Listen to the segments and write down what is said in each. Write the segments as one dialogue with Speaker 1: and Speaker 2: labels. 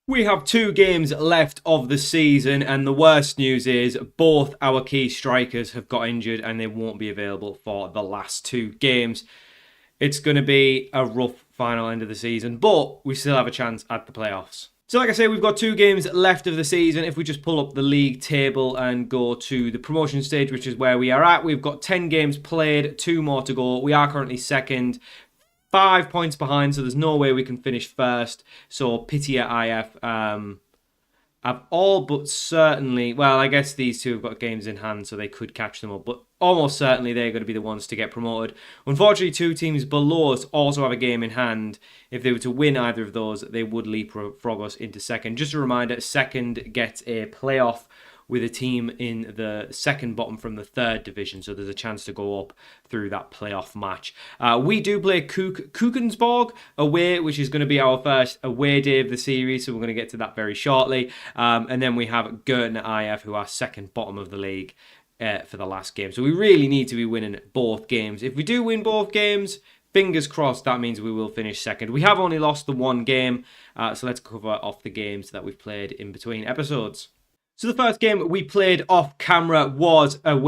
Speaker 1: We have 2 games left of the season, and the worst news is both our key strikers have got injured and they won't be available for the last 2 games. It's going to be a rough final end of the season, but we still have a chance at the playoffs. So like I say, we've got 2 games left of the season. If we just pull up the league table and go to the promotion stage, which is where we are at, we've got 10 games played, 2 more to go. We are currently second. 5 points behind, so there's no way we can finish first. So pity at IF. I've all but certainly, well, I guess these two have got games in hand, so they could catch them up, but almost certainly they're going to be the ones to get promoted. Unfortunately, 2 teams below us also have a game in hand. If they were to win either of those, they would leapfrog us into second. Just a reminder, second gets a playoff with a team in the second bottom from the 3rd division, so there's a chance to go up through that playoff match. We do play Kukensborg away, which is going to be our first away day of the series, so we're going to get to that very shortly. And then we have Girton IF, who are second bottom of the league for the last game. So we really need to be winning both games. If we do win both games, fingers crossed, that means we will finish second. We have only lost the 1 game, so let's cover off the games that we've played in between episodes. So the first game we played off camera was at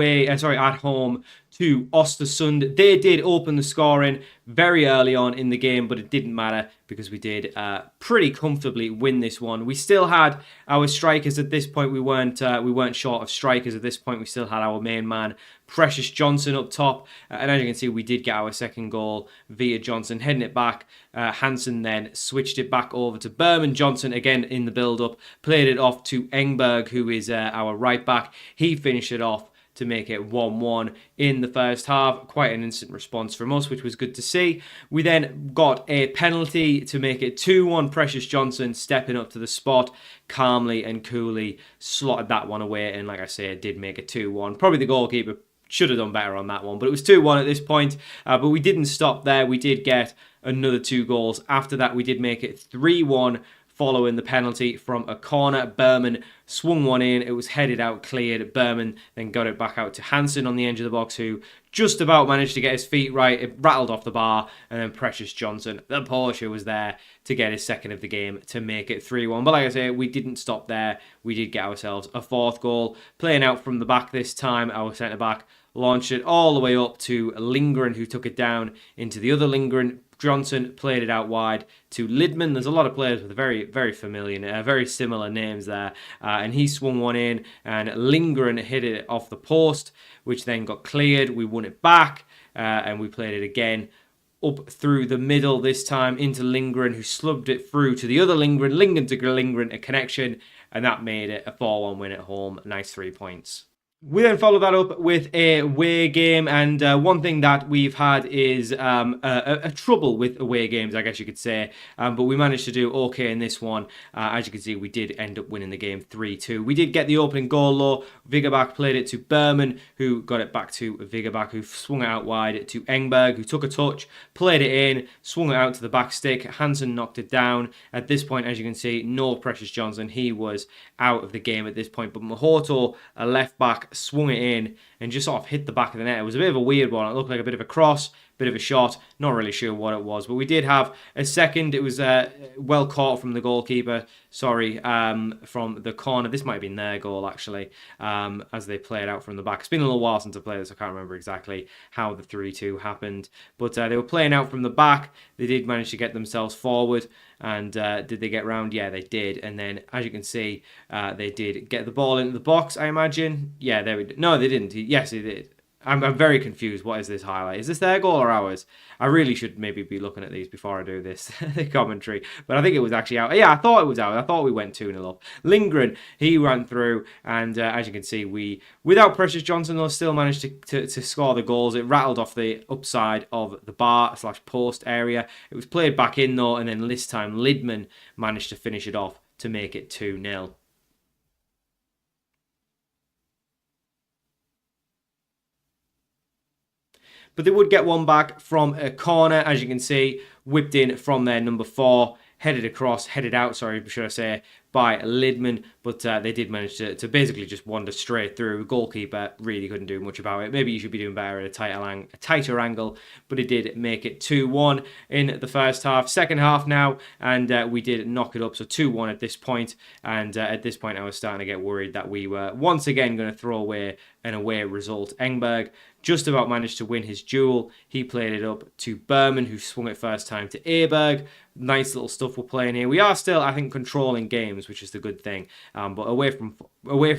Speaker 1: home to Östersund. They did open the scoring very early on in the game, but it didn't matter because we did pretty comfortably win this one. We still had our strikers at this point. We weren't short of strikers at this point. We still had our main man, Precious Johnson, up top. And as you can see, we did get our second goal via Johnson, heading it back. Hansen then switched it back over to Berman. Johnson, again in the build-up, played it off to Engberg, who is our right back. He finished it off to make it 1-1 in the first half. Quite an instant response from us, which was good to see. We then got a penalty to make it 2-1. Precious Johnson stepping up to the spot, calmly and coolly slotted that one away, and like I say, it did make it 2-1. Probably the goalkeeper should have done better on that one, but it was 2-1 at this point. But we didn't stop there. We did get another 2 goals. After that, we did make it 3-1 following the penalty from a corner. Berman swung one in. It was headed out, cleared. Berman then got it back out to Hansen on the edge of the box, who just about managed to get his feet right. It rattled off the bar, and then Precious Johnson, the Porsche, was there to get his second of the game to make it 3-1. But like I say, we didn't stop there. We did get ourselves a 4th goal. Playing out from the back this time, our centre-back launched it all the way up to Lindgren, who took it down into the other Lindgren. Johnson played it out wide to Lidman. There's a lot of players with very, very familiar, very similar names there. And he swung one in, and Lindgren hit it off the post, which then got cleared. We won it back, and we played it again up through the middle, this time into Lindgren, who slubbed it through to the other Lindgren. Lindgren to Lindgren, a connection, and that made it a 4-1 win at home. Nice 3 points. We then follow that up with a away game, and one thing that we've had is a trouble with away games, I guess you could say, but we managed to do okay in this one. As you can see, we did end up winning the game 3-2. We did get the opening goal though. Viggerbach played it to Berman, who got it back to Viggerbach, who swung it out wide to Engberg, who took a touch, played it in, swung it out to the back stick. Hansen knocked it down. At this point, as you can see, no Precious Johnson. He was out of the game at this point, but Mahoto, a left back, swung it in and just sort of hit the back of the net. It was a bit of a weird one. It looked like a bit of a cross, bit of a shot. Not really sure what it was, but we did have a second. It was well caught from the goalkeeper. From the corner. This might have been their goal, actually, as they played out from the back. It's been a little while since I played this. I can't remember exactly how the 3-2 happened, but they were playing out from the back. They did manage to get themselves forward, and did they get round? Yeah, they did. And then, as you can see, they did get the ball into the box, I imagine. Yeah, no, they didn't. Yes, they did. I'm very confused. What is this highlight? Is this their goal or ours? I really should maybe be looking at these before I do this the commentary. But I think it was actually out. Yeah, I thought it was out. I thought we went 2-0 up. Lindgren, he ran through, and as you can see, we, without Precious Johnson, though, still managed to score the goals. It rattled off the upside of the bar/post area. It was played back in, though, and then this time Lidman managed to finish it off to make it 2-0. But they would get one back from a corner, as you can see, whipped in from their number 4, headed out, should I say. by Lidman, but they did manage to basically just wander straight through. Goalkeeper really couldn't do much about it. Maybe you should be doing better at a tighter angle, but it did make it 2-1 in the first half. Second half now, and we did knock it up, so 2-1 at this point. And at this point, I was starting to get worried that we were once again going to throw away an away result. Engberg just about managed to win his duel. He played it up to Berman, who swung it first time to Aberg. Nice little stuff we're playing here. We are still, I think, controlling games, which is the good thing. But away from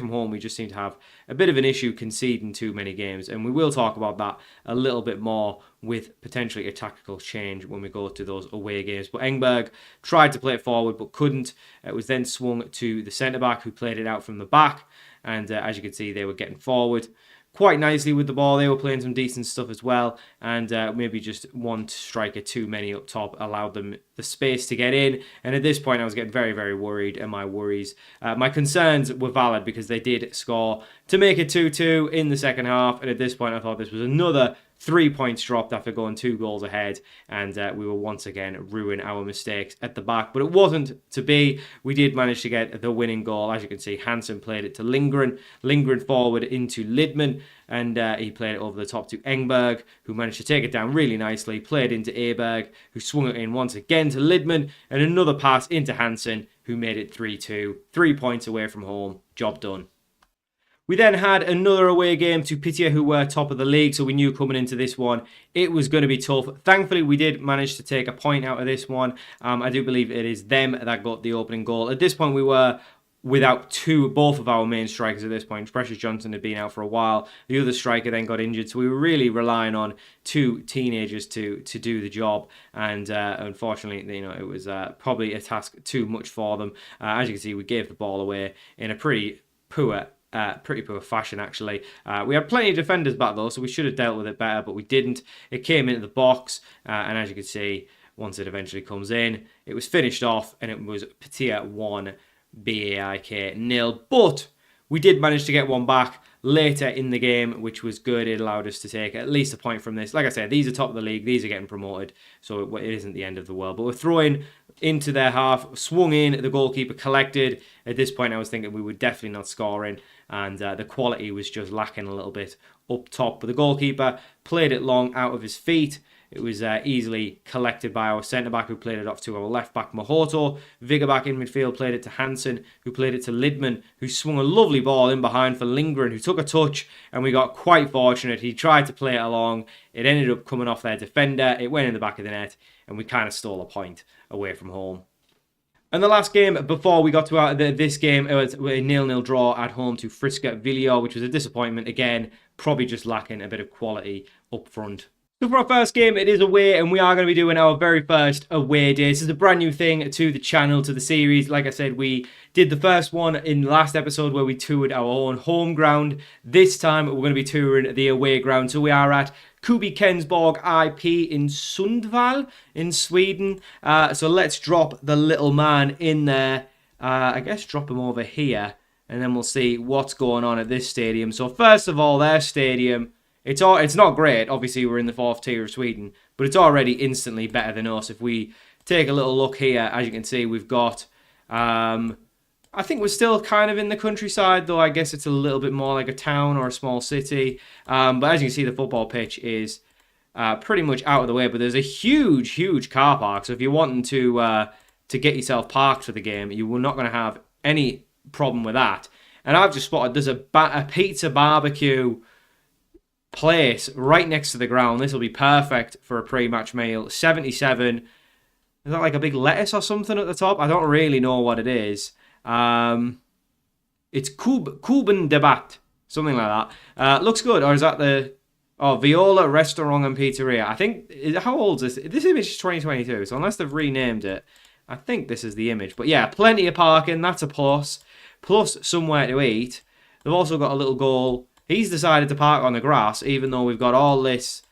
Speaker 1: home, we just seem to have a bit of an issue conceding too many games. And we will talk about that a little bit more with potentially a tactical change when we go to those away games. But Engberg tried to play it forward, but couldn't. It was then swung to the centre-back, who played it out from the back. And as you can see, they were getting forward quite nicely with the ball. They were playing some decent stuff as well, and maybe just one striker too many up top allowed them the space to get in. And at this point, I was getting very, very worried, and my concerns were valid, because they did score to make it 2-2 in the second half. And at this point, I thought this was another 3 points dropped after going 2 goals ahead, and we will once again ruin our mistakes at the back. But it wasn't to be. We did manage to get the winning goal. As you can see, Hansen played it to Lindgren forward into Lidman, and he played it over the top to Engberg, who managed to take it down really nicely, played into Aberg, who swung it in once again to Lidman, and another pass into Hansen, who made it 3-2. 3 points away from home. Job done. We then had another away game to Pitya, who were top of the league, so we knew coming into this one it was going to be tough. Thankfully, we did manage to take a point out of this one. I do believe it is them that got the opening goal. At this point, we were without both of our main strikers at this point. Precious Johnson had been out for a while. The other striker then got injured, so we were really relying on 2 teenagers to do the job. And unfortunately, it was probably a task too much for them. As you can see, we gave the ball away in a pretty poor fashion, actually. We had plenty of defenders back, though, so we should have dealt with it better, but we didn't. It came into the box, and as you can see, once it eventually comes in, it was finished off, and it was Pitya 1, BAIK 0. But we did manage to get one back later in the game, which was good. It allowed us to take at least a point from this. Like I said, these are top of the league. These are getting promoted, so it isn't the end of the world. But we're throwing into their half, swung in, the goalkeeper collected. At this point, I was thinking we were definitely not scoring, and the quality was just lacking a little bit up top. But the goalkeeper played it long out of his feet. It was easily collected by our centre-back, who played it off to our left-back, Mahoto. Vigor back in midfield played it to Hansen, who played it to Lidman, who swung a lovely ball in behind for Lindgren, who took a touch, and we got quite fortunate. He tried to play it along. It ended up coming off their defender. It went in the back of the net, and we kind of stole a point away from home. And the last game before we got to this game, it was a 0-0 draw at home to Friska Villio, which was a disappointment. Again, probably just lacking a bit of quality up front. So for our first game, it is away, and we are going to be doing our very first away day. This is a brand new thing to the channel, to the series. Like I said, we did the first one in the last episode where we toured our own home ground. This time, we're going to be touring the away ground. So we are at Kubi Kensborg IP in Sundvall in Sweden. So let's drop the little man in there. I guess drop him over here, and then we'll see what's going on at this stadium. So first of all, their stadium. It's not great. Obviously, we're in the 4th tier of Sweden, but it's already instantly better than us. If we take a little look here, as you can see, we've got... I think we're still kind of in the countryside, though I guess it's a little bit more like a town or a small city. But as you can see, the football pitch is pretty much out of the way. But there's a huge, huge car park. So if you're wanting to get yourself parked for the game, you are not going to have any problem with that. And I've just spotted there's a pizza barbecue place right next to the ground. This will be perfect for a pre-match meal. 77. Is that like a big lettuce or something at the top? I don't really know what it is. It's Kuben Debat, something like that. Looks good. Or is that the Viola Restaurant and Pizzeria? I think. How old is this? This image is 2022. So unless they've renamed it, I think this is the image. But yeah, plenty of parking. That's a plus. Plus somewhere to eat. They've also got a little goal. He's decided to park on the grass, even though we've got all this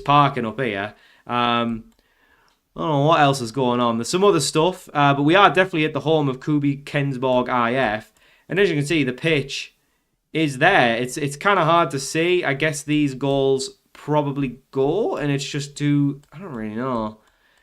Speaker 1: parking up here. I don't know what else is going on. There's some other stuff, but we are definitely at the home of Kubi Kensborg IF. And as you can see, the pitch is there. It's kind of hard to see. I guess these goals probably go, and it's just I don't really know.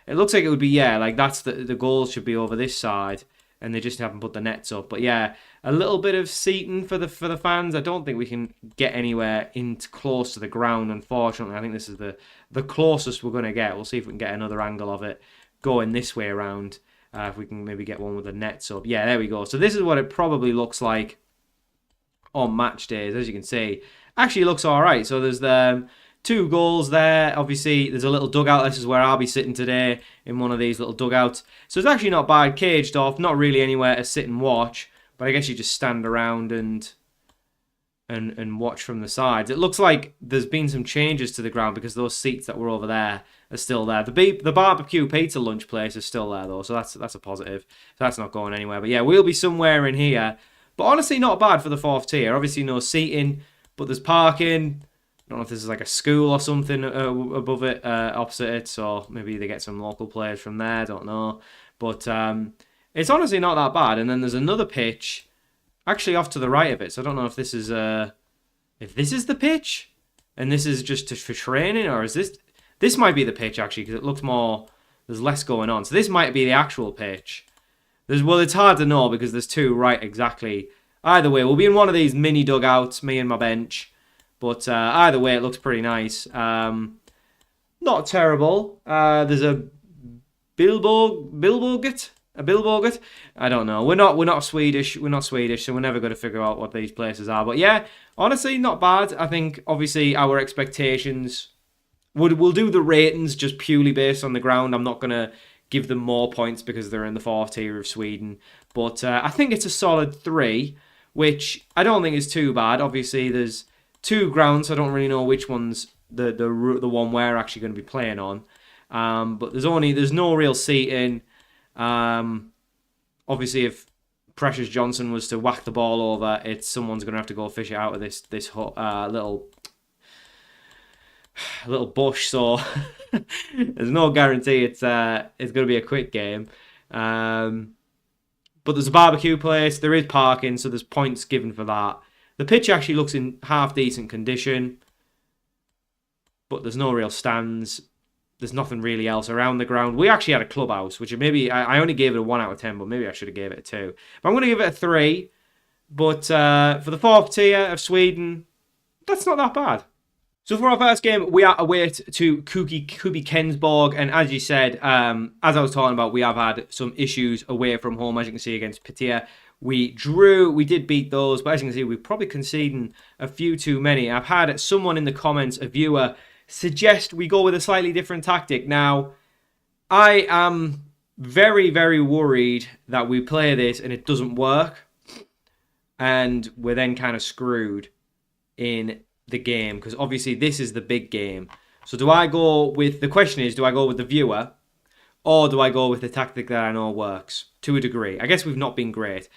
Speaker 1: It looks like it would be, yeah, like that's the goals should be over this side. and they just haven't put the nets up. But yeah, a little bit of seating for the fans. I don't think we can get anywhere close to the ground, unfortunately. I think this is the closest we're going to get. We'll see if we can get another angle of it going this way around. If we can maybe get one with the nets up. Yeah, there we go. So this is what it probably looks like on match days. As you can see, actually looks all right. So there's the 2 goals there. Obviously, there's a little dugout. This is where I'll be sitting today, in one of these little dugouts. So it's actually not bad. Caged off, not really anywhere to sit and watch. But I guess you just stand around and watch from the sides. It looks like there's been some changes to the ground because those seats that were over there are still there. The barbecue pizza lunch place is still there though, so that's a positive. So that's not going anywhere. But yeah, we'll be somewhere in here. But honestly, not bad for the 4th tier. Obviously, no seating, but there's parking. I don't know if this is like a school or something above it, opposite it. So maybe they get some local players from there. Don't know. But it's honestly not that bad. And then there's another pitch actually off to the right of it. So I don't know if this is the pitch and this is just for training, or is this might be the pitch actually, because it looks more, there's less going on. So this might be the actual pitch. It's hard to know because there's 2 right exactly. Either way, we'll be in one of these mini dugouts, me and my bench. But either way, it looks pretty nice. Not terrible. There's a Bilboget. A Bilboget? I don't know. We're not Swedish. We're not Swedish, so we're never going to figure out what these places are. But yeah, honestly, not bad. I think obviously our expectations we'll do the ratings just purely based on the ground. I'm not going to give them more points because they're in the 4th tier of Sweden. But I think it's a solid 3, which I don't think is too bad. Obviously, there's 2 grounds, so I don't really know which one's the one we're actually going to be playing on. But there's no real seating. Obviously, if Precious Johnson was to whack the ball over, someone's going to have to go fish it out of this little bush. So there's no guarantee it's going to be a quick game. But there's a barbecue place. There is parking, so there's points given for that. The pitch actually looks in half decent condition, but there's no real stands. There's nothing really else around the ground. We actually had a clubhouse, which maybe I only gave it a 1 out of 10, but maybe I should have gave it a 2. But I'm going to give it a 3. But for the 4th tier of Sweden, that's not that bad. So for our first game, we are away to Kubi Kensborg, and as you said, as I was talking about, we have had some issues away from home, as you can see, against Petia. We drew, we did beat those, but as you can see, we're probably conceding a few too many. I've had someone in the comments, a viewer, suggest we go with a slightly different tactic. Now, I am very, very worried that we play this and it doesn't work, and we're then kind of screwed in the game, because obviously this is the big game. So the question is, do I go with the viewer, or do I go with the tactic that I know works to a degree? I guess we've not been great.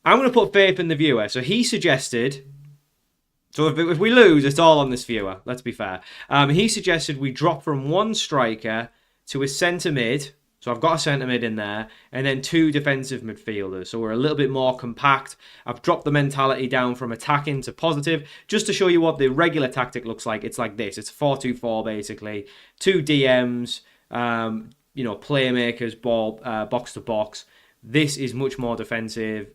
Speaker 1: I'm going to put faith in the viewer. So he suggested, so if we lose, it's all on this viewer, let's be fair. He suggested we drop from 1 striker to a centre mid. So I've got a centre mid in there, and then 2 defensive midfielders. So we're a little bit more compact. I've dropped the mentality down from attacking to positive, just to show you what the regular tactic looks like. It's like this. It's 4-2-4 basically. 2 DMs, playmakers, ball, box to box. This is much more defensive.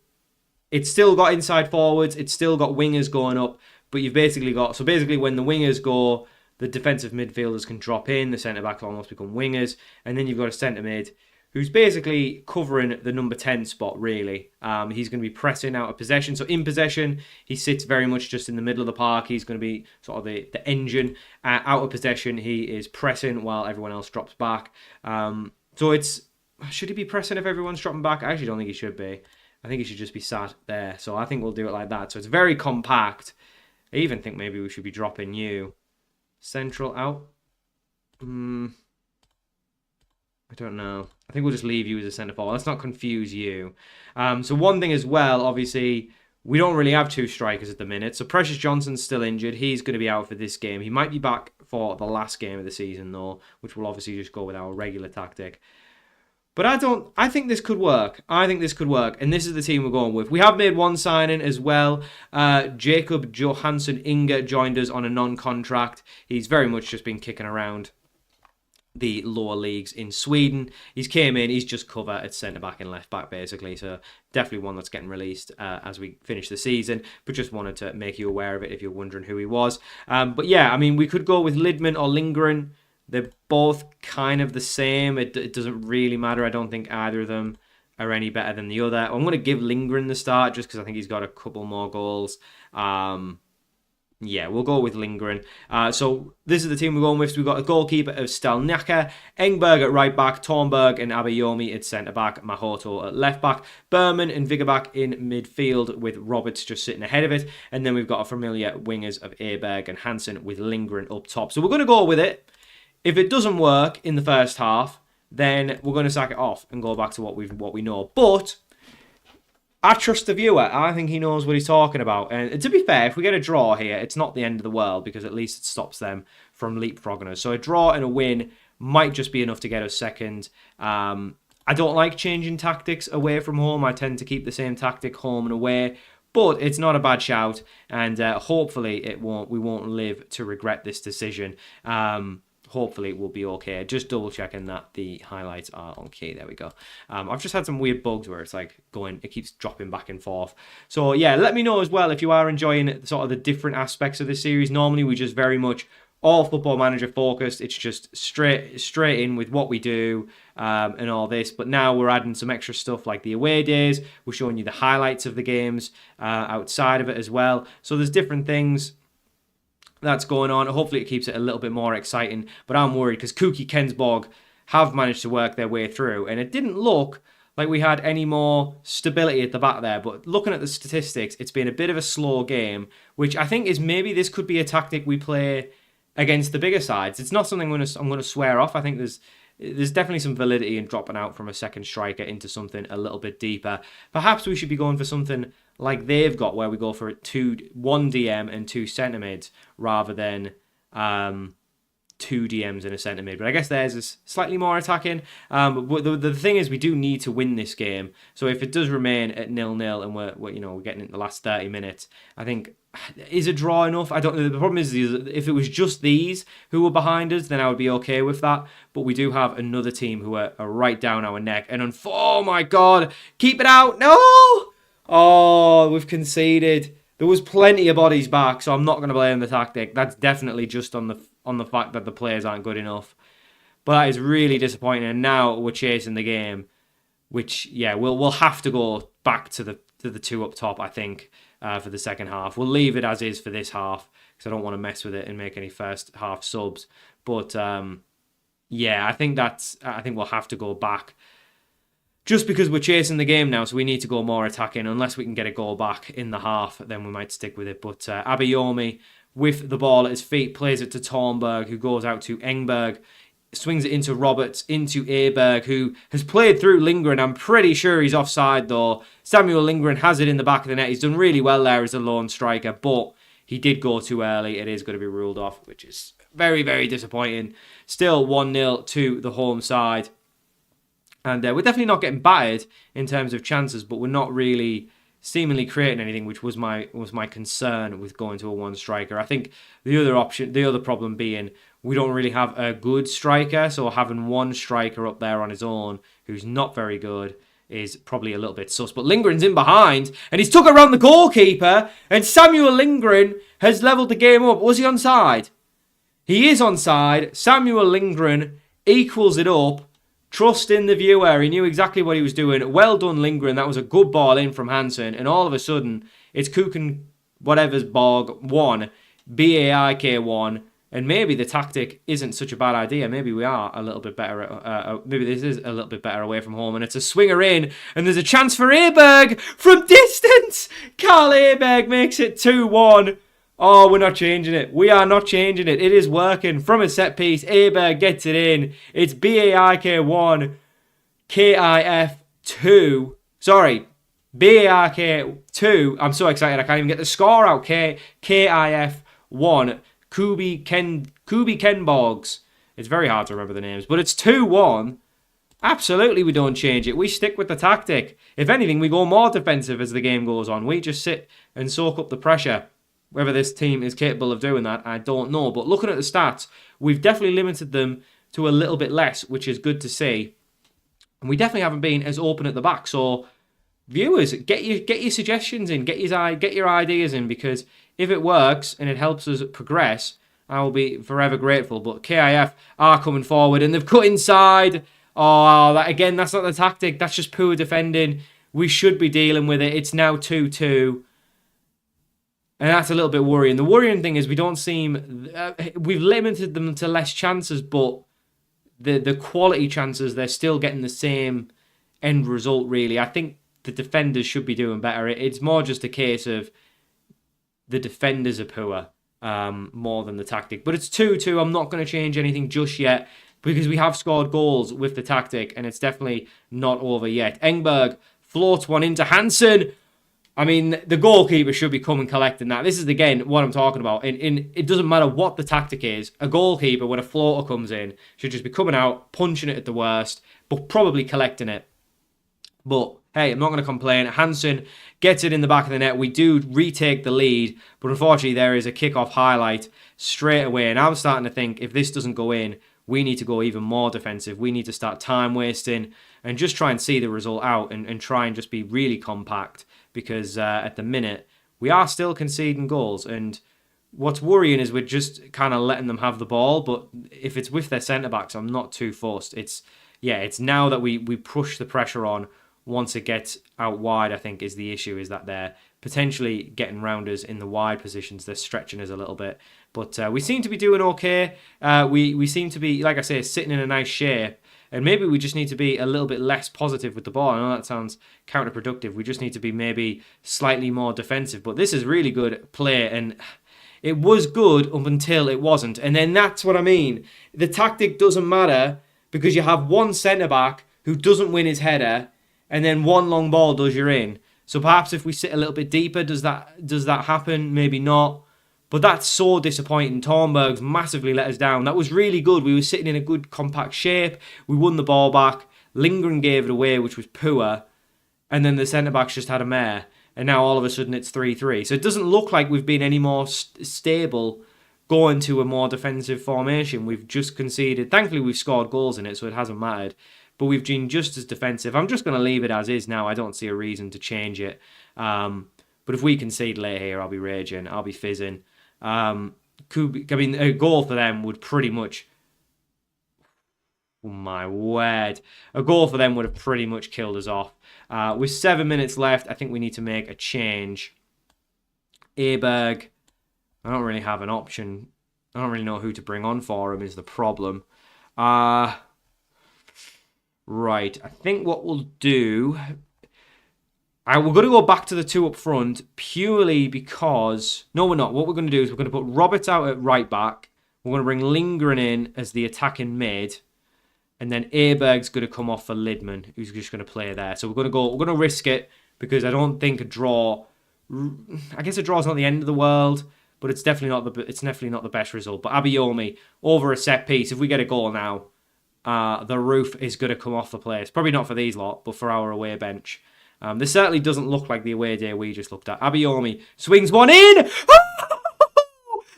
Speaker 1: It's still got inside forwards. It's still got wingers going up, but you've basically got, so basically when the wingers go, the defensive midfielders can drop in, the centre-backs almost become wingers, and then you've got a centre-mid who's basically covering the number 10 spot, really. He's going to be pressing out of possession. So in possession, he sits very much just in the middle of the park. He's going to be sort of the engine. Out of possession, he is pressing while everyone else drops back. So should he be pressing if everyone's dropping back? I actually don't think he should be. I think he should just be sat there. So I think we'll do it like that. So it's very compact. I even think maybe we should be dropping you. Central out. I don't know. I think we'll just leave you as a centre forward. Let's not confuse you. So one thing as well, obviously, we don't really have 2 strikers at the minute. So Precious Johnson's still injured. He's going to be out for this game. He might be back for the last game of the season, though, which will obviously just go with our regular tactic. But I think this could work. And this is the team we're going with. We have made 1 signing as well. Jacob Johansson Inga joined us on a non-contract. He's very much just been kicking around the lower leagues in Sweden. He's came in, he's just cover at centre-back and left-back, basically. So definitely one that's getting released as we finish the season. But just wanted to make you aware of it if you're wondering who he was. But yeah, I mean, we could go with Lidman or Lindgren. They're both kind of the same. It doesn't really matter. I don't think either of them are any better than the other. I'm going to give Lindgren the start just because I think he's got a couple more goals. Yeah, we'll go with Lindgren. So this is the team we're going with. So we've got a goalkeeper of Stelnaka, Engberg at right back, Tornberg and Abayomi at centre back, Mahoto at left back, Berman and Viggerback in midfield with Roberts just sitting ahead of it. And then we've got a familiar wingers of Aberg and Hansen with Lindgren up top. So we're going to go with it. If it doesn't work in the first half, then we're going to sack it off and go back to what we know. But I trust the viewer. I think he knows what he's talking about. And to be fair, if we get a draw here, it's not the end of the world because at least it stops them from leapfrogging us. So a draw and a win might just be enough to get us second. I don't like changing tactics away from home. I tend to keep the same tactic home and away. But it's not a bad shout. And hopefully we won't live to regret this decision. Hopefully it will be okay. Just double checking that the highlights are on key. There we go. I've just had some weird bugs where it's like it keeps dropping back and forth. So yeah, let me know as well if you are enjoying sort of the different aspects of this series. Normally we just very much all Football Manager focused. It's just straight in with what we do and all this. But now we're adding some extra stuff like the away days. We're showing you the highlights of the games outside of it as well. So there's different things that's going on. Hopefully it keeps it a little bit more exciting, but I'm worried because Kuki Kensborg have managed to work their way through, and it didn't look like we had any more stability at the back there. But looking at the statistics, it's been a bit of a slow game, which I think is maybe this could be a tactic we play against the bigger sides. It's not something I'm going to swear off. I think there's definitely some validity in dropping out from a second striker into something a little bit deeper. Perhaps we should be going for something like they've got, where we go for one DM and 2 centre mids rather than 2 DMs and a centre mid. But I guess theirs is slightly more attacking. But the thing is, we do need to win this game. So if it does remain at 0-0 and we're getting into the last 30 minutes, I think, is a draw enough? I don't know. The problem is if it was just these who were behind us, then I would be okay with that. But we do have another team who are right down our neck. And oh my God, keep it out. No! Oh, we've conceded. There was plenty of bodies back, so I'm not going to blame the tactic. That's definitely just on the fact that the players aren't good enough. But that is really disappointing. And now we're chasing the game, which we'll have to go back to the 2 up top, I think, for the second half. We'll leave it as is for this half because I don't want to mess with it and make any first half subs. But I think we'll have to go back. Just because we're chasing the game now, so we need to go more attacking. Unless we can get a goal back in the half, then we might stick with it. But Abayomi, with the ball at his feet, plays it to Tornberg, who goes out to Engberg, swings it into Roberts, into Aberg, who has played through Lindgren. I'm pretty sure he's offside, though. Samuel Lindgren has it in the back of the net. He's done really well there as a lone striker, but he did go too early. It is going to be ruled off, which is very, very disappointing. Still 1-0 to the home side. And we're definitely not getting battered in terms of chances, but we're not really seemingly creating anything, which was my concern with going to a one striker. I think the other problem being we don't really have a good striker, so having one striker up there on his own who's not very good is probably a little bit sus. But Lindgren's in behind, and he's took around the goalkeeper, and Samuel Lindgren has levelled the game up. Was he onside? He is onside. Samuel Lindgren equals it up. Trust in the viewer. He knew exactly what he was doing. Well done, Lindgren. That was a good ball in from Hansen. And all of a sudden, it's Kuchen whatever's Borg 1, BAIK 1. And maybe the tactic isn't such a bad idea. Maybe we are a little bit better. Maybe this is a little bit better away from home. And it's a swinger in. And there's a chance for Aberg from distance. Carl Aberg makes it 2-1. Oh, we're not changing it. We are not changing it. It is working. From a set piece, Aberg gets it in. It's BAIK 1, KIF 2. Sorry, BAIK 2. I'm so excited I can't even get the score out. KIF 1. Kubi Kenborgs. It's very hard to remember the names, but it's 2-1. Absolutely, we don't change it. We stick with the tactic. If anything, we go more defensive as the game goes on. We just sit and soak up the pressure. Whether this team is capable of doing that, I don't know. But looking at the stats, we've definitely limited them to a little bit less, which is good to see. And we definitely haven't been as open at the back. So viewers, get your suggestions in, get your ideas in, because if it works and it helps us progress, I will be forever grateful. But KIF are coming forward and they've cut inside. Oh, that's not the tactic. That's just poor defending. We should be dealing with it. It's now 2-2. And that's a little bit worrying. The worrying thing is we don't seem... we've limited them to less chances, but the quality chances, they're still getting the same end result, really. I think the defenders should be doing better. It's more just a case of the defenders are poor more than the tactic. But it's 2-2. I'm not going to change anything just yet because we have scored goals with the tactic and it's definitely not over yet. Engberg floats one into Hansen. I mean, the goalkeeper should be coming collecting that. This is, again, what I'm talking about. It doesn't matter what the tactic is. A goalkeeper, when a floater comes in, should just be coming out, punching it at the worst, but probably collecting it. But, hey, I'm not going to complain. Hansen gets it in the back of the net. We do retake the lead, but unfortunately there is a kick-off highlight straight away. And I'm starting to think if this doesn't go in, we need to go even more defensive. We need to start time wasting and just try and see the result out and try and just be really compact. Because at the minute, we are still conceding goals. And what's worrying is we're just kind of letting them have the ball. But if it's with their centre-backs, I'm not too fussed. It's now that we push the pressure on once it gets out wide, I think, is the issue, is that they're potentially getting round us in the wide positions. They're stretching us a little bit. But we seem to be doing okay. We seem to be, like I say, sitting in a nice shape. And maybe we just need to be a little bit less positive with the ball. I know that sounds counterproductive. We just need to be maybe slightly more defensive. But this is really good play. And it was good up until it wasn't. And then that's what I mean. The tactic doesn't matter because you have one centre-back who doesn't win his header and then one long ball does you in. So perhaps if we sit a little bit deeper, does that happen? Maybe not. But that's so disappointing. Thornberg's massively let us down. That was really good. We were sitting in a good compact shape. We won the ball back. Lingren gave it away, which was poor. And then the centre-backs just had a mare. And now all of a sudden it's 3-3. So it doesn't look like we've been any more stable going to a more defensive formation. We've just conceded. Thankfully, we've scored goals in it, so it hasn't mattered. But we've been just as defensive. I'm just going to leave it as is now. I don't see a reason to change it. But if we concede late here, I'll be raging. I'll be fizzing. A goal for them would pretty much... Oh my word. A goal for them would have pretty much killed us off. With 7 minutes left, I think we need to make a change. Aberg, I don't really have an option. I don't really know who to bring on for him is the problem. Right, I think what we'll do... we're going to go back to the two up front purely because... No, we're not. What we're going to do is we're going to put Roberts out at right back. We're going to bring Lindgren in as the attacking mid. And then Aberg's going to come off for Lidman, who's just going to play there. So we're going to risk it because I don't think a draw... I guess a draw's not the end of the world, but it's definitely not the best result. But Abiyomi, over a set piece, if we get a goal now, the roof is going to come off the place. Probably not for these lot, but for our away bench. This certainly doesn't look like the away day we just looked at. Abiyomi swings one in.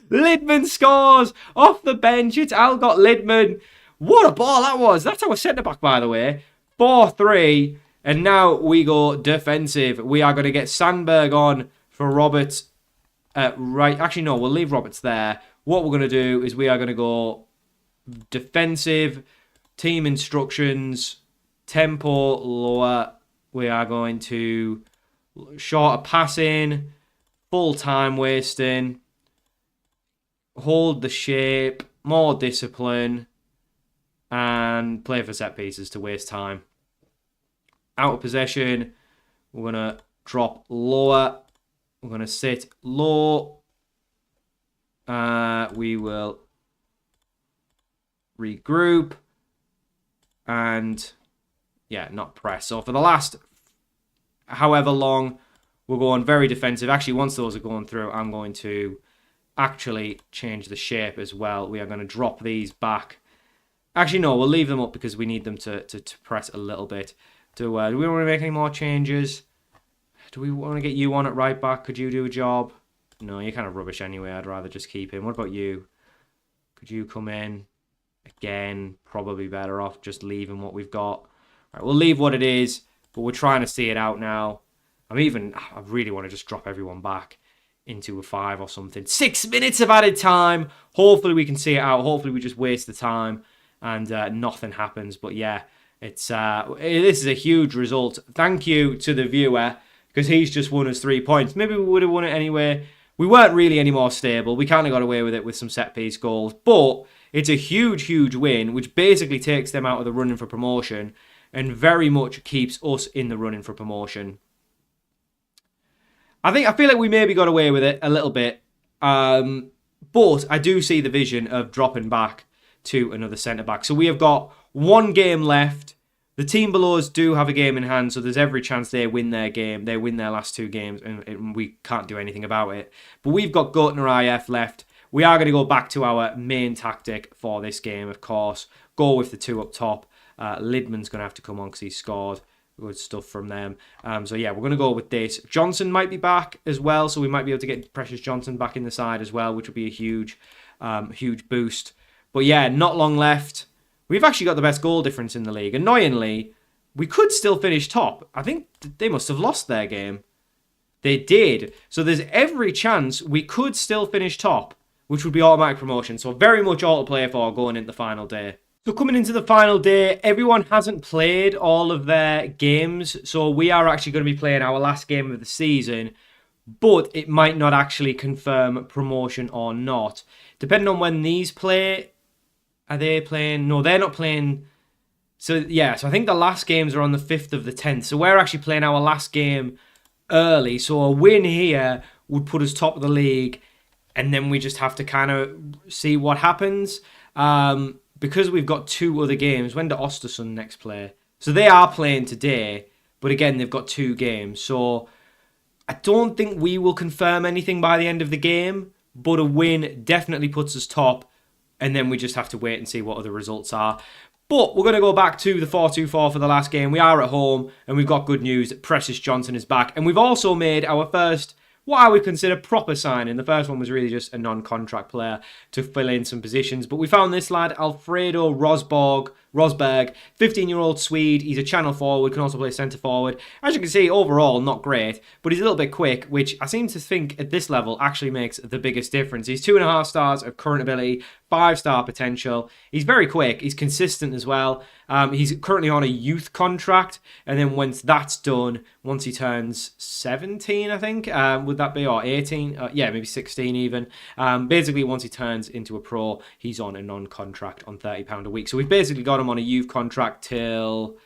Speaker 1: Lidman scores off the bench. It's Algot Lidman. What a ball that was. That's our centre-back, by the way. 4-3. And now we go defensive. We are going to get Sandberg on for Roberts. Right. Actually, no, we'll leave Roberts there. What we're going to do is we are going to go defensive, team instructions, tempo lower. We are going to shorter passing, full time wasting, hold the shape, more discipline, and play for set pieces to waste time. Out of possession, we're going to drop lower. We're going to sit low. We will regroup and... yeah, not press. So for the last however long, we're going very defensive. Actually, once those are going through, I'm going to actually change the shape as well. We are going to drop these back. Actually, no, we'll leave them up because we need them to press a little bit. Do we want to make any more changes? Do we want to get you on at right back? Could you do a job? No, you're kind of rubbish anyway. I'd rather just keep him. What about you? Could you come in? Again, probably better off just leaving what we've got. Right, we'll leave what it is, but we're trying to see it out now. I really want to just drop everyone back into a 5 or something. 6 minutes of added time. Hopefully we can see it out. Hopefully we just waste the time and nothing happens. But yeah, this is a huge result. Thank you to the viewer, because he's just won us 3 points. Maybe we would have won it anyway. We weren't really any more stable. We kind of got away with it with some set-piece goals. But it's a huge, huge win, which basically takes them out of the running for promotion and very much keeps us in the running for promotion. I feel like we maybe got away with it a little bit. But I do see the vision of dropping back to another centre-back. So we have got 1 game left. The team below us do have a game in hand, so there's every chance they win their game. They win their last 2 games, and we can't do anything about it. But we've got Gotner IF left. We are going to go back to our main tactic for this game, of course. Go with the 2 up top. Lidman's going to have to come on because he scored. Good stuff from them. So yeah, we're going to go with this. Johnson might be back as well, so we might be able to get Precious Johnson back in the side as well, which would be a huge boost. But yeah, not long left. We've actually got the best goal difference in the league. Annoyingly, we could still finish top. I think they must have lost their game. They did. So there's every chance we could still finish top, which would be automatic promotion. So very much all to play for going into the final day. So coming into the final day, everyone hasn't played all of their games. So we are actually going to be playing our last game of the season. But it might not actually confirm promotion or not. Depending on when these play. Are they playing? No, they're not playing. So yeah, so I think the last games are on the 5th of the 10th. So we're actually playing our last game early. So a win here would put us top of the league. And then we just have to kind of see what happens. Because we've got 2 other games. When do Ostersund next play? So they are playing today. But again, they've got 2 games. So I don't think we will confirm anything by the end of the game. But a win definitely puts us top. And then we just have to wait and see what other results are. But we're going to go back to the 4-2-4 for the last game. We are at home, and we've got good news. Precious Johnson is back. And we've also made our first, what I would consider, proper signing. The first one was really just a non-contract player to fill in some positions. But we found this lad, Alfredo Rosberg, 15-year-old Swede. He's a channel forward, can also play centre forward. As you can see, overall, not great, but he's a little bit quick, which I seem to think at this level actually makes the biggest difference. He's 2.5 stars of current ability, 5-star potential. He's very quick. He's consistent as well. He's currently on a youth contract, and then once that's done, once he turns 17, I think, would that be, or 18? Yeah, maybe 16 even. Basically, once he turns into a pro, he's on a non-contract on £30 a week. So we've basically got him on a youth contract till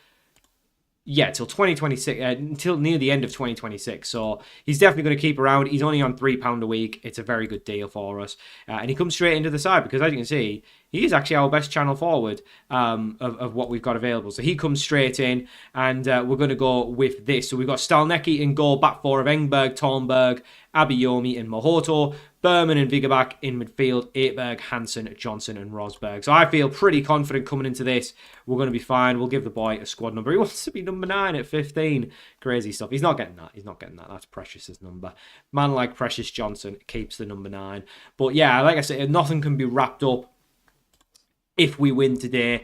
Speaker 1: 2026, until near the end of 2026. So he's definitely going to keep around. He's only on £3 a week. It's a very good deal for us. And he comes straight into the side because, as you can see, he is actually our best channel forward of what we've got available. So he comes straight in, and we're going to go with this. So we've got Stalnecki in goal, back 4 of Engberg, Tornberg, Abiyomi and Mohoto, Berman and Vigabak in midfield, Aitberg, Hansen, Johnson and Rosberg. So I feel pretty confident coming into this. We're going to be fine. We'll give the boy a squad number. He wants to be number 9 at 15. Crazy stuff. He's not getting that. He's not getting that. That's Precious's number. Man like Precious Johnson keeps the number 9. But yeah, like I said, nothing can be wrapped up if we win today.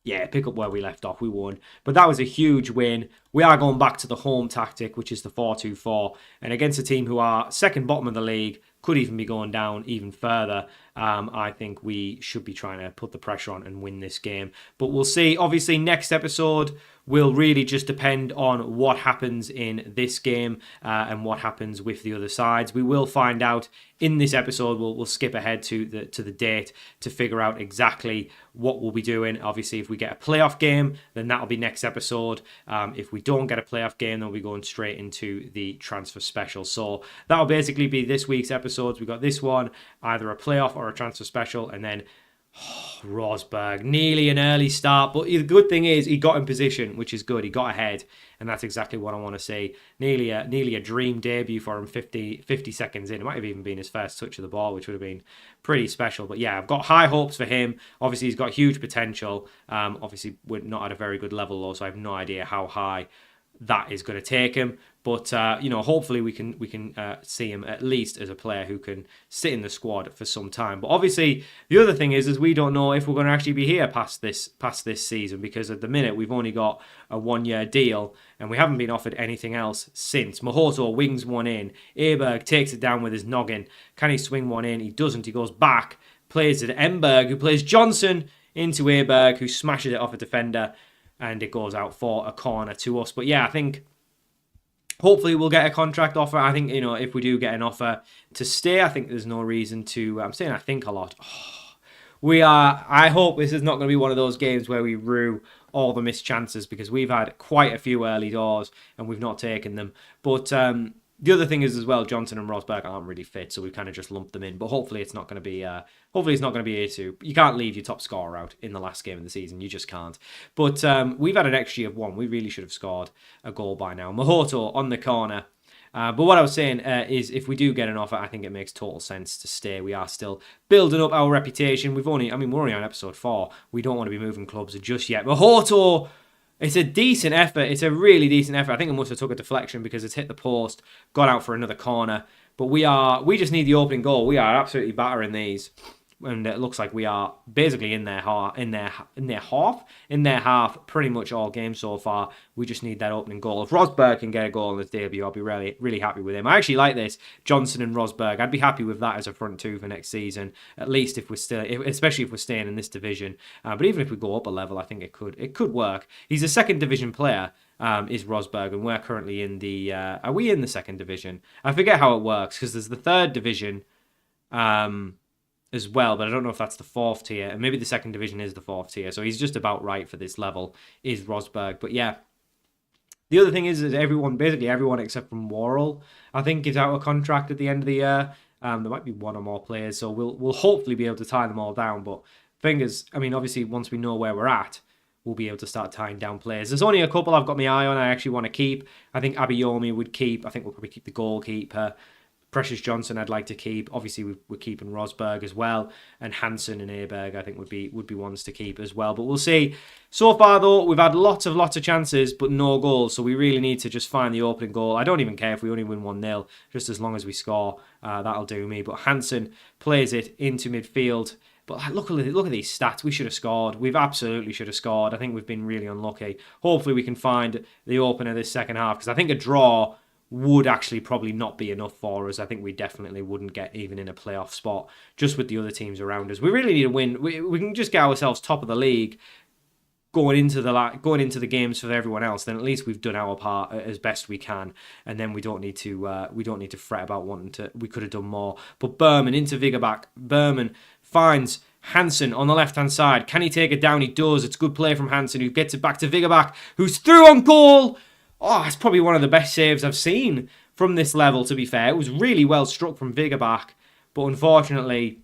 Speaker 1: Yeah, pick up where we left off. We won. But that was a huge win. We are going back to the home tactic, which is the 4-2-4. And against a team who are second bottom of the league, could even be going down even further. I think we should be trying to put the pressure on and win this game. But we'll see. Obviously, next episode will really just depend on what happens in this game and what happens with the other sides. We will find out in this episode. We'll skip ahead to the date to figure out exactly what we'll be doing. Obviously, if we get a playoff game, then that'll be next episode. If we don't get a playoff game, then we'll be going straight into the transfer special. So that'll basically be this week's episodes. We got this one, either a playoff or a transfer special, and then Rosberg, nearly an early start, but the good thing is he got in position, which is good. He got ahead, and that's exactly what I want to see. Nearly a dream debut for him, 50 seconds in. It might have even been his first touch of the ball, which would have been pretty special. But yeah, I've got high hopes for him. Obviously, he's got huge potential. Obviously, we're not at a very good level, though, so I have no idea how high that is going to take him. But hopefully we can see him at least as a player who can sit in the squad for some time. But obviously the other thing is we don't know if we're going to actually be here past this season, because at the minute we've only got a 1-year deal and we haven't been offered anything else since. Mahoto wings one in, Aberg takes it down with his noggin. Can he swing one in? He doesn't. He goes back, plays it to Emberg, who plays Johnson into Aberg, who smashes it off a defender, and it goes out for a corner to us. But yeah, I think hopefully we'll get a contract offer. I think, if we do get an offer to stay, I think there's no reason to... I'm saying I think a lot. I hope this is not going to be one of those games where we rue all the missed chances, because we've had quite a few early doors and we've not taken them. But the other thing is as well, Johnson and Rosberg aren't really fit, so we've kind of just lumped them in. But hopefully it's not going to be A2. You can't leave your top scorer out in the last game of the season. You just can't. But we've had an XG of 1. We really should have scored a goal by now. Mahoto on the corner. But what I was saying is, if we do get an offer, I think it makes total sense to stay. We are still building up our reputation. We're only on episode 4. We don't want to be moving clubs just yet. Mahoto, it's a decent effort. It's a really decent effort. I think it must have took a deflection because it's hit the post, got out for another corner. But we just need the opening goal. We are absolutely battering these. And it looks like we are basically in their half pretty much all game so far. We just need that opening goal. If Rosberg can get a goal in his debut, I'll be really, really happy with him. I actually like this, Johnson and Rosberg. I'd be happy with that as a front two for next season, at least especially if we're staying in this division. But even if we go up a level, I think it could work. He's a second division player. Is Rosberg, and we're currently in the... are we in the second division? I forget how it works, because there's the third division as well, but I don't know if that's the 4th tier, and maybe the second division is the 4th tier, so he's just about right for this level, is Rosberg. But yeah, the other thing is basically everyone except from Worrell, I think, is out of contract at the end of the year. There might be one or more players, so we'll hopefully be able to tie them all down, but obviously once we know where we're at, we'll be able to start tying down players. There's only a couple I've got my eye on I actually want to keep. I think Abiyomi would keep. I think we'll probably keep the goalkeeper. Precious Johnson I'd like to keep. Obviously we're keeping Rosberg as well, and Hansen and Aberg I think would be ones to keep as well. But we'll see. So far though, we've had lots of chances but no goals, so we really need to just find the opening goal. I don't even care if we only win 1-0, just as long as we score, that'll do me. But Hansen plays it into midfield. But look at these stats. We should have scored. We've absolutely should have scored. I think we've been really unlucky. Hopefully we can find the opener this second half, because I think a draw would actually probably not be enough for us. I think we definitely wouldn't get even in a playoff spot just with the other teams around us. We really need to win. We can just get ourselves top of the league going into the games for everyone else. Then at least we've done our part as best we can, and then we don't need to fret about wanting to. We could have done more. But Berman into Viggerbach. Berman finds Hansen on the left-hand side. Can he take it down? He does. It's good play from Hansen, who gets it back to Viggerbach, who's through on goal. Oh, it's probably one of the best saves I've seen from this level, to be fair. It was really well struck from Viggerbach, but unfortunately,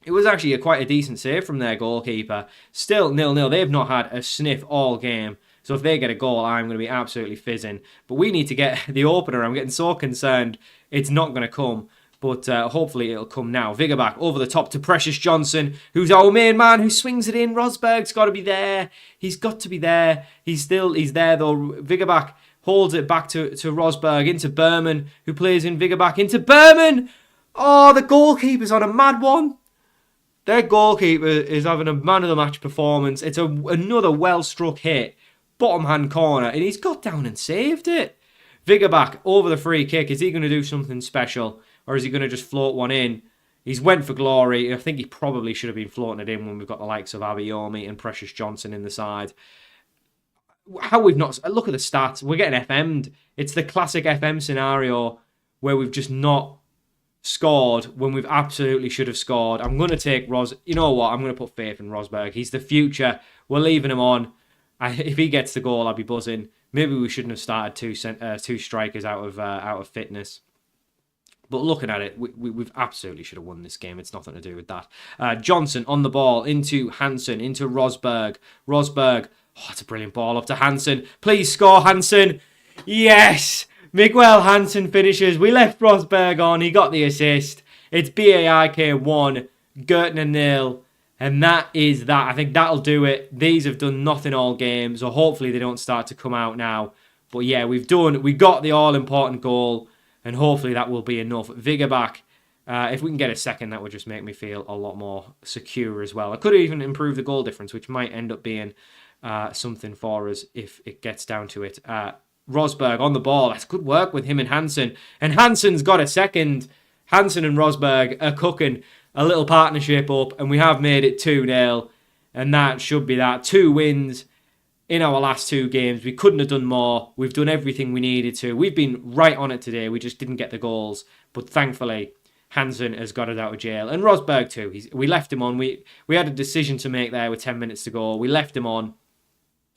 Speaker 1: it was actually quite a decent save from their goalkeeper. Still 0-0. They've not had a sniff all game. So if they get a goal, I'm going to be absolutely fizzing. But we need to get the opener. I'm getting so concerned it's not going to come. But hopefully it'll come now. Viggerbach over the top to Precious Johnson, who's our main man, who swings it in. Rosberg's got to be there. He's got to be there. He's there though. Viggerbach holds it back to Rosberg, into Berman, who plays in Viggerbach, into Berman. Oh, the goalkeeper's on a mad one. Their goalkeeper is having a man-of-the-match performance. It's another well-struck hit, bottom-hand corner, and he's got down and saved it. Viggerbach over the free kick. Is he going to do something special? Or is he going to just float one in? He's went for glory. I think he probably should have been floating it in when we've got the likes of Abiyomi and Precious Johnson in the side. How we've not... Look at the stats. We're getting FM'd. It's the classic FM scenario where we've just not scored when we've absolutely should have scored. I'm going to take You know what? I'm going to put faith in Rosberg. He's the future. We're leaving him on. If he gets the goal, I'll be buzzing. Maybe we shouldn't have started two strikers out of fitness. But looking at it, we've absolutely should have won this game. It's nothing to do with that. Johnson on the ball into Hansen, into Rosberg. Rosberg, oh, it's a brilliant ball up to Hansen. Please score, Hansen. Yes! Miguel Hansen finishes. We left Rosberg on. He got the assist. It's BAIK 1, Gertner 0. And that is that. I think that'll do it. These have done nothing all game, so hopefully they don't start to come out now. But yeah, we got the all-important goal, and hopefully that will be enough. Vigor back. If we can get a second, that would just make me feel a lot more secure as well. I could even improve the goal difference, which might end up being something for us if it gets down to it. Rosberg on the ball. That's good work with him and Hansen. And Hansen's got a second. Hansen and Rosberg are cooking a little partnership up, and we have made it 2-0. And that should be that. 2 wins in our last 2 games. We couldn't have done more. We've done everything we needed to. We've been right on it today. We just didn't get the goals. But thankfully, Hansen has got us out of jail. And Rosberg too. We left him on. We had a decision to make there with 10 minutes to go. We left him on.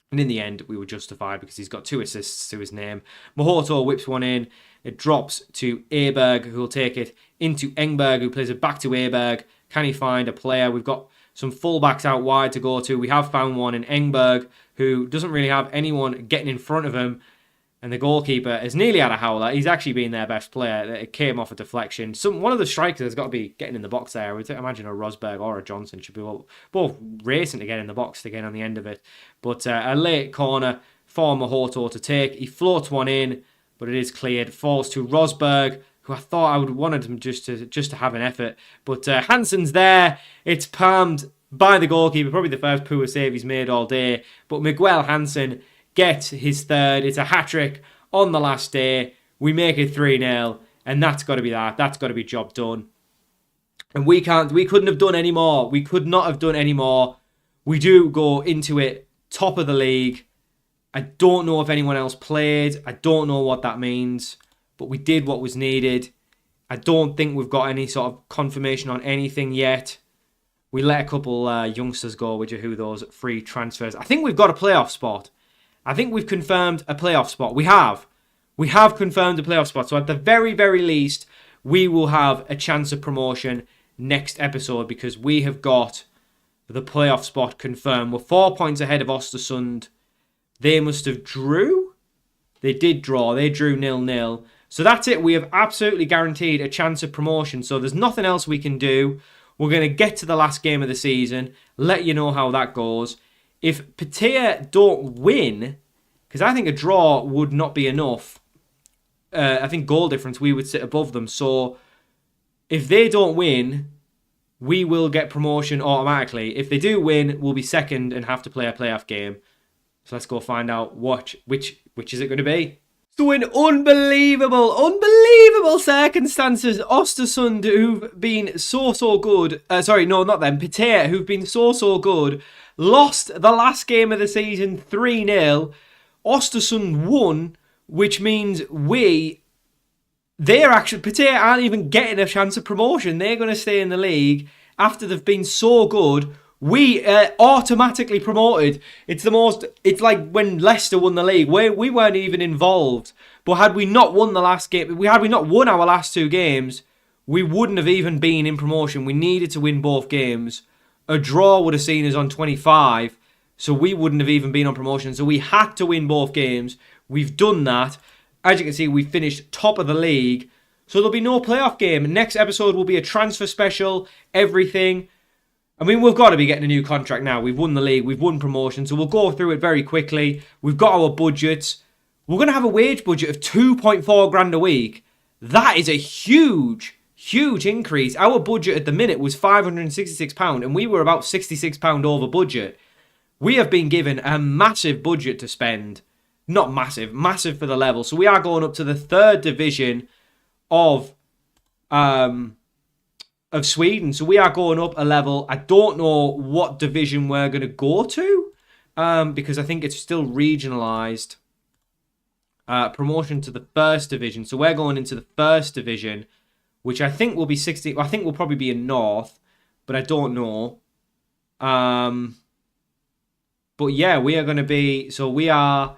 Speaker 1: And in the end, we were justified because he's got 2 assists to his name. Mahoto whips one in. It drops to Aberg, who will take it into Engberg, who plays it back to Aberg. Can he find a player? We've got some fullbacks out wide to go to. We have found one in Engberg, who doesn't really have anyone getting in front of him. And the goalkeeper has nearly had a howler. He's actually been their best player. It came off a deflection. One of the strikers has got to be getting in the box there. I would imagine a Rosberg or a Johnson should be both racing to get in the box to get on the end of it. But a late corner for Mahoto to take. He floats one in, but it is cleared. Falls to Rosberg, who I thought I would have wanted him just to have an effort. But Hansen's there. It's palmed by the goalkeeper. Probably the first poor save he's made all day. But Miguel Hansen gets his third. It's a hat-trick on the last day. We make it 3-0, and that's got to be that. That's got to be job done. And we couldn't have done any more. We could not have done any more. We do go into it top of the league. I don't know if anyone else played. I don't know what that means, but we did what was needed. I don't think we've got any sort of confirmation on anything yet. We let a couple youngsters go, which are who those free transfers. I think we've got a playoff spot. I think we've confirmed a playoff spot. We have. We have confirmed a playoff spot. So at the very, very least, we will have a chance of promotion next episode because we have got the playoff spot confirmed. We're 4 points ahead of Östersund. They must have drew. They did draw. They drew 0-0. So that's it. We have absolutely guaranteed a chance of promotion. So there's nothing else we can do. We're going to get to the last game of the season. Let you know how that goes. If Patea don't win, because I think a draw would not be enough. I think goal difference, we would sit above them. So if they don't win, we will get promotion automatically. If they do win, we'll be second and have to play a playoff game. So let's go find out which is it going to be. So in unbelievable circumstances, Östersund, who've been so good. Sorry, no, not them. Patea, who've been so good, lost the last game of the season 3-0. Östersund won, which means Patea aren't even getting a chance of promotion. They're going to stay in the league after they've been so good. We automatically promoted. It's like when Leicester won the league. We weren't even involved. But had we not won the last game, had we not won our last 2 games, we wouldn't have even been in promotion. We needed to win both games. A draw would have seen us on 25, so we wouldn't have even been on promotion. So we had to win both games. We've done that. As you can see, we finished top of the league. So there'll be no playoff game. Next episode will be a transfer special, everything. I mean, we've got to be getting a new contract now. We've won the league. We've won promotion. So we'll go through it very quickly. We've got our budgets. We're going to have a wage budget of 2.4 grand a week. That is a huge increase. Our budget at the minute was £566 and we were about £66 over budget. We have been given a massive budget to spend. Not massive for the level. So we are going up to the 3rd division of Sweden. So we are going up a level. I don't know what division we're going to go to because I think it's still regionalised. Promotion to the 1st division. So we're going into the 1st division, which I think will be 60. I think we'll probably be in North, but I don't know. But yeah, we are going to be. So we are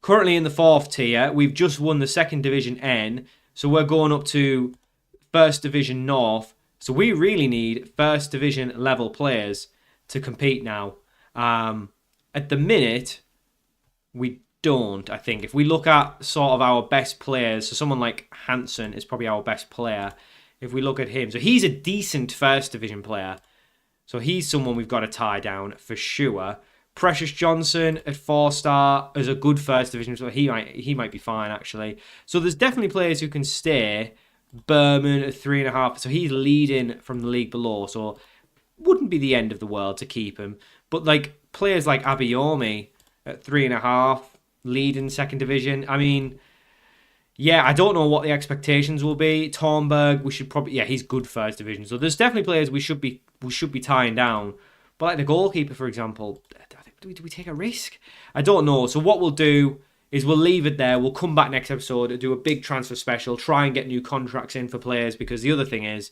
Speaker 1: currently in the 4th tier. We've just won the 2nd division N. So we're going up to 1st division North. So we really need 1st division level players to compete now. At the minute, we don't, I think. If we look at sort of our best players, so someone like Hansen is probably our best player. If we look at him, so he's a decent 1st division player. So he's someone we've got to tie down for sure. Precious Johnson at 4-star as a good first division, so he might be fine actually. So there's definitely players who can stay. Berman at 3.5, so he's leading from the league below, so wouldn't be the end of the world to keep him. But like players like Abiyomi at 3.5, leading second division. I mean, yeah, I don't know what the expectations will be. Thornberg, we should probably he's good first division. So there's definitely players we should be tying down. But like the goalkeeper, for example, do we take a risk? I don't know. So what we'll do is we'll leave it there. We'll come back next episode and do a big transfer special, try and get new contracts in for players, because the other thing is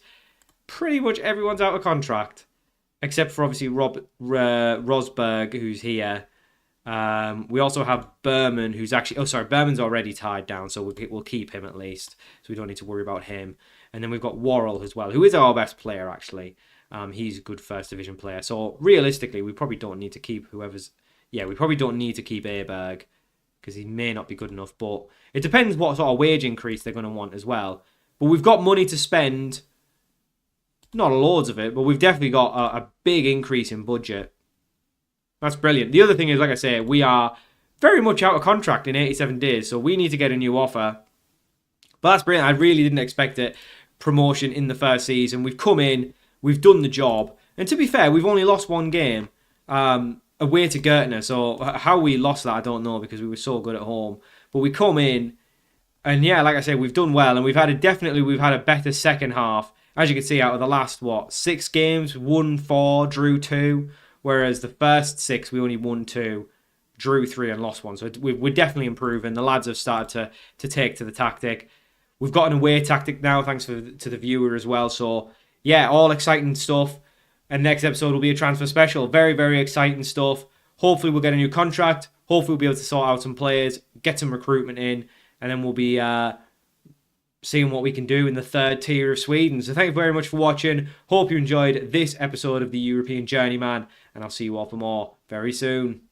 Speaker 1: pretty much everyone's out of contract, except for obviously Rosberg, who's here. We also have Berman, who's actually... Berman's already tied down, so we'll keep him at least, so we don't need to worry about him. And then we've got Worrell as well, who is our best player, actually. He's a good first division player. So realistically, we probably don't need to keep whoever's... Yeah, we probably don't need to keep Aberg, because he may not be good enough, but it depends what sort of wage increase they're going to want as well. But we've got money to spend, not loads of it, but we've definitely got a big increase in budget. That's brilliant. The other thing is, like I say, we are very much out of contract in 87 days, so we need to get a new offer. But that's brilliant. I really didn't expect it. Promotion in the first season. We've come in, we've done the job, and to be fair, we've only lost one game. Away to Gertner, so how we lost that I don't know, because we were so good at home. But we come in, and yeah, like I said, we've done well, and we've had a better second half. As you can see, out of the last 6 games, won 4, drew 2, whereas the first 6 we only won 2, drew 3, and lost 1. So we're definitely improving. The lads have started to take to the tactic. We've got an away tactic now, thanks to the viewer as well. So yeah, all exciting stuff. And next episode will be a transfer special. Very, very exciting stuff. Hopefully we'll get a new contract. Hopefully we'll be able to sort out some players, get some recruitment in, and then we'll be seeing what we can do in the third tier of Sweden. So thank you very much for watching. Hope you enjoyed this episode of the European Journeyman, and I'll see you all for more very soon.